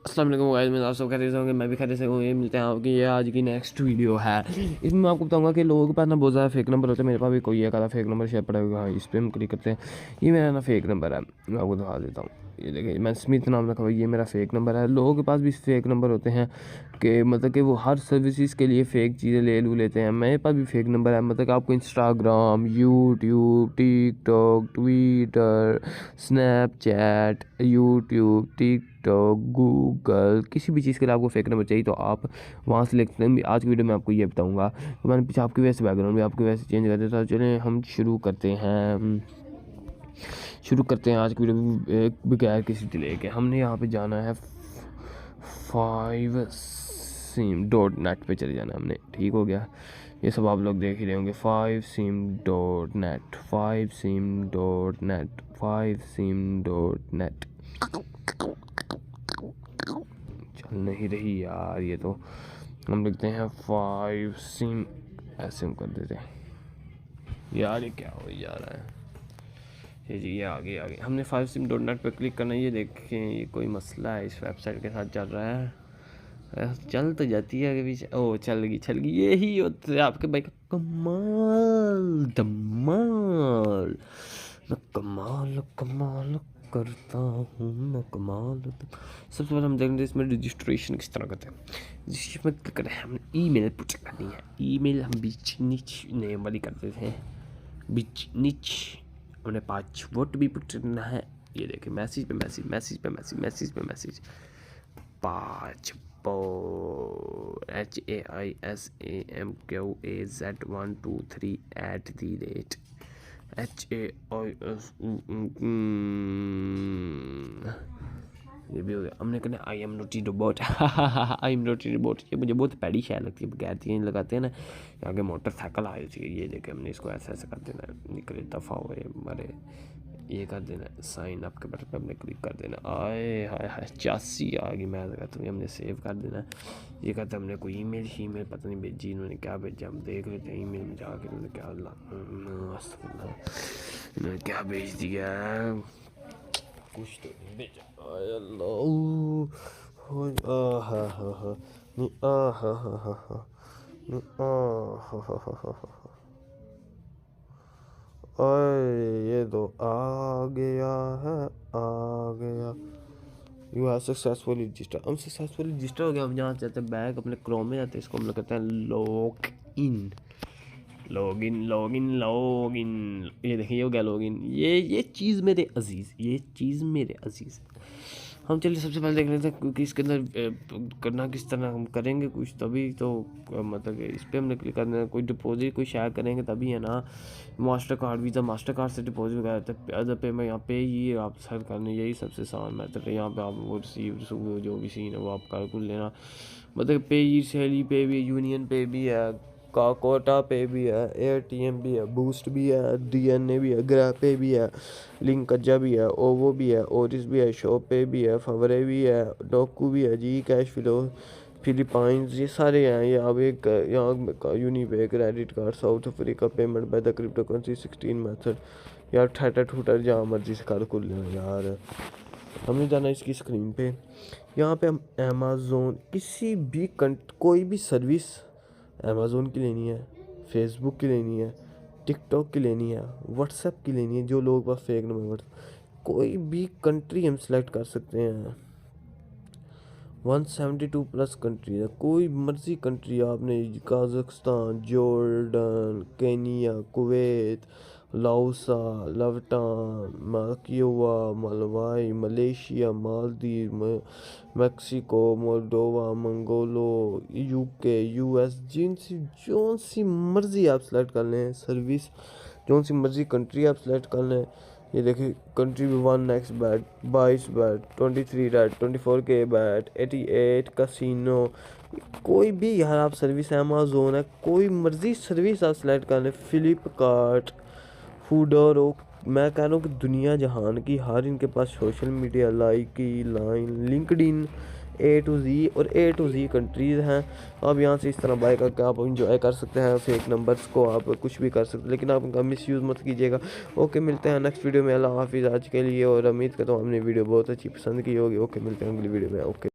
अस्सलाम वालेकुम गाइस, मैं आप सब खैरियत से होंगे, मैं भी खैरियत से हूँ। ये मिलते हैं आपकी ये आज की नेक्स्ट वीडियो है। इसमें मैं आपको बताऊंगा कि लोगों के पास ना बहुत ज़्यादा फेक नंबर होते हैं। मेरे पास भी कोई एक आधा फेक नंबर शेयर पड़ा हुआ है, इस पर हम क्लिक करते हैं। ये मेरा ना फेक नंबर है, मैं आपको दिखा देता हूँ। ये देखिए, मैं स्मिथ नाम रखा हुआ, ये मेरा फेक नंबर है। लोगों के पास भी फेक नंबर होते हैं कि मतलब कि वो हर सर्विसेज के लिए फ़ेक चीज़ें लेते हैं। मेरे पास भी फेक नंबर है, मतलब कि आपको Instagram, YouTube, TikTok, Twitter, Snapchat, YouTube, TikTok, Google, किसी भी चीज़ के लिए आपको फेक नंबर चाहिए तो आप वहाँ से लिखते हैं। आज की वीडियो में आपको ये बताऊँगा। तो मैंने पीछे आपकी वजह से बैकग्राउंड भी आपकी वजह से चेंज कर देता। चलें हम शुरू करते हैं आज की वीडियो बगैर किसी डिले के। हमने यहाँ पे जाना है 5sim.net पे चले जाना हमने, ठीक हो गया। ये सब आप लोग देख ही रहे होंगे। 5sim.net 5sim.net 5sim.net चल नहीं रही यार ये तो। हम लिखते हैं 5sim, ऐसे हम कर देते हैं यार। ये क्या हो जा रहा है? जी ये आगे हमने 5sim.net पे क्लिक करना है। ये देखें, ये कोई मसला है इस वेबसाइट के साथ चल रहा है। चल तो जाती है कभी। ओ चल गई। यही होता है आपके भाई का कमाल धमाल। मैं कमाल कमाल करता हूँ, मैं कमाल। सबसे पहले हम देखेंगे इसमें रजिस्ट्रेशन किस तरह करते हैं। रजिस्ट्रेशन में करना है, हमने ईमेल पुट करनी है। ईमेल हम बीच नीच नेम वाली कर देते हैं, बीच नीच। हमने पासवर्ड भी पुट करना है। ये देखिए, मैसेज पे मैसेज, पाँच HAISAMQAZ123 HAIS। ये भी हो गया। हमने कहना I am naughty robot I am naughty robot. ये मुझे बहुत पैड़ी शायद लगती है, बगैर तीन लगाते हैं ना। आगे मोटरसाइकिल आई थी, ये देखे हमने इसको ऐसा ऐसा कर देना, निकले दफ़ा हुए मरे। ये कर देना, साइन अप के बटन पे हमने क्लिक कर देना। आए हाय हाय 84 आ गई। मैं कहता हूँ हमने सेव कर देना। ये कहते हमने कोई ईमेल पता नहीं भेजी, इन्होंने क्या भेजा हम देख लेते हैं। ईमेल में जाके इन्होंने क्या भेज दिया, कुछ तो नहीं भेजा। ये तो आ गया है, आ गया। You have successfully register. हम सक्सेसफुली रजिस्टर हो गया। हम यहाँ जाते हैं बैक अपने क्रोम में जाते हैं, इसको हम लोग कहते हैं लॉगिन। ये देखिए, ये हो गया लॉगिन। ये चीज़ मेरे अजीज़। हम चलिए सबसे पहले देख लेते हैं कि इसके अंदर करना किस तरह हम करेंगे कुछ, तभी तो मतलब कि इस पर हमने क्लिक करना है। कोई डिपॉजिट कोई शेयर करेंगे तभी है ना। Master card, visa master card से डिपॉजिट वगैरह तो अदर पेमेंट यहाँ पे ही आप सर्च करने, यही सबसे आसान मेथड है। यहाँ पे आप वो रिसीव जो भी सीन है वो आप कर लेना। मतलब पे ई सैली पे भी, यूनियन पे भी है, कोटा पे भी है, एटीएम भी है, बूस्ट भी है, डीएनए भी है, ग्रैब पे भी है, लिंकजा भी है, ओवो भी है, ओरिस भी है, शॉप पे भी है, फवरे भी है, डोकू भी है, जी कैश फिलीपाइंस, ये सारे हैं। ये अब एक यहाँ UniPay, credit card, South Africa, payment by the crypto currency 16 method. यार ठहटर ठूटर जहाँ मर्जी से कर खुल यार। हमने जाना इसकी स्क्रीन पे। यहाँ पे हम अमेज़ोन किसी भी कोई भी सर्विस अमेज़ोन की लेनी है, फेसबुक की लेनी है, टिकटॉक की लेनी है, व्हाट्सएप की लेनी है, जो लोग पास फेक नंबर, कोई भी कंट्री हम सेलेक्ट कर सकते हैं। 172 प्लस कंट्री है, कोई मर्जी कंट्री आपने, Kazakhstan, Jordan, Kenya, Kuwait, Laos, लवटान, माकियोवा, Malawi, Malaysia, Maldives, Mexico, Moldova, Mongolia, UK, US, जो सी मर्जी आप सेलेक्ट कर लें सर्विस, जो सी मर्जी कंट्री आप सेलेक्ट कर लें। ये देखिए कंट्री भी 1x bat, 22 bat, 23 red, 24K bat, 88 casino, कोई भी यार आप सर्विस, अमेज़ोन है, कोई मर्जी सर्विस आप सेलेक्ट कर लें, फ्लिपकार्ट, फूडोरो। मैं कह रहा हूँ कि दुनिया जहान की हर इनके पास social media, Likee, Line, LinkedIn, A to Z और A to Z कंट्रीज़ हैं। आप यहाँ से इस तरह बाय करके आप इंजॉय कर सकते हैं। फेक नंबर्स को आप कुछ भी कर सकते हैं, लेकिन आप उनका मिस यूज़ मत कीजिएगा। ओके, मिलते हैं नेक्स्ट वीडियो में। अल्लाह हाफिज़ आज के लिए, और उम्मीद करता हूँ हमने वीडियो बहुत अच्छी पसंद की होगी। ओके, मिलते हैं अगली वीडियो में। ओके।